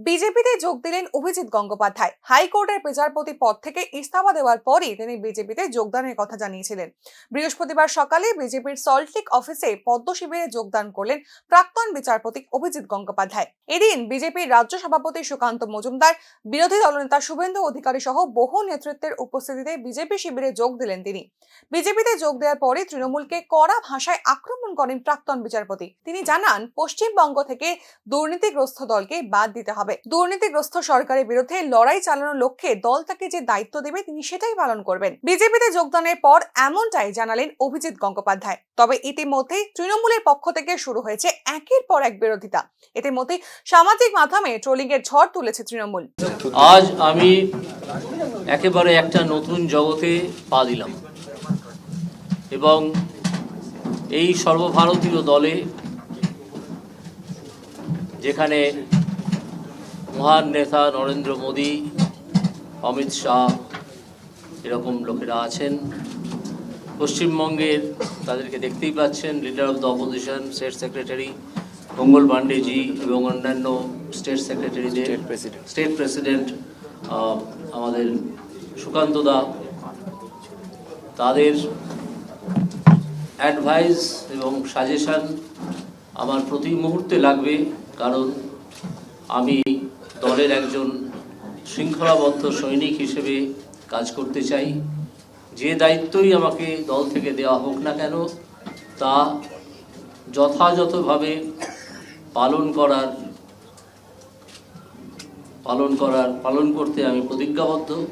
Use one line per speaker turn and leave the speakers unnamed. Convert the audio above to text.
বিজেপিতে যোগ দিলেন অভিজিৎ গঙ্গোপাধ্যায়। হাইকোর্টের বিচারপতি পদ থেকে ইস্তফা দেওয়ার পরই তিনি বিজেপিতে যোগদানের কথা জানিয়েছিলেন। বৃহস্পতিবার সকালে বিজেপির সল্টলেক অফিসে পদ্ম শিবিরে যোগদান করলেন প্রাক্তন বিচারপতি অভিজিৎ গঙ্গোপাধ্যায়। এদিন বিজেপির রাজ্য সভাপতি সুকান্ত মজুমদার, বিরোধী দলনেতা শুভেন্দু অধিকারী সহ বহু নেতৃত্বের উপস্থিতিতে বিজেপি শিবিরে যোগ দিলেন তিনি। বিজেপিতে যোগ দেওয়ার পরে তৃণমূলকে কড়া ভাষায় আক্রমণ করেন প্রাক্তন বিচারপতি। তিনি জানান, পশ্চিমবঙ্গ থেকে দুর্নীতিগ্রস্ত দলকে বাদ দিতে হবে। দুর্নীতিগ্রস্ত সরকারের বিরুদ্ধে লড়াই চালানোর লক্ষ্যে দল তাকে যে দায়িত্ব দেবে তিনি সেটাই পালন করবেন। বিজেপিতে যোগদানের পর এমনটাই জানালেন অভিজিৎ গঙ্গোপাধ্যায়। তবে ইতিমধ্যেই তৃণমূলের পক্ষ থেকে শুরু হয়েছে একের পর এক বিরোধিতা। ইতিমধ্যেই সামাজিক মাধ্যমে ট্রোলিং এর ঝড় তুলেছে তৃণমূল।
আজ আমি একেবারে একটা নতুন জগতে পা দিলাম এবং এই সর্বভারতীয় দলে, যেখানে মহান নেতা নরেন্দ্র মোদী, অমিত শাহ এরকম লোকেরা আছেন, পশ্চিমবঙ্গের তাদেরকে দেখতেই পাচ্ছেন, leader of the opposition, state secretary Mangal Pandeji এবং অন্যান্য স্টেট সেক্রেটারিদের, স্টেট প্রেসিডেন্ট আমাদের সুকান্ত দা, তাদের অ্যাডভাইস এবং সাজেশন আমার প্রতি মুহূর্তে লাগবে, কারণ আমি দলের একজন শৃঙ্খলাবদ্ধ সৈনিক হিসেবে কাজ করতে চাই। যে দায়িত্বই আমাকে দল থেকে দেওয়া হোক না কেন, তা যথাযথভাবে পালন করতে আমি প্রতিজ্ঞাবদ্ধ।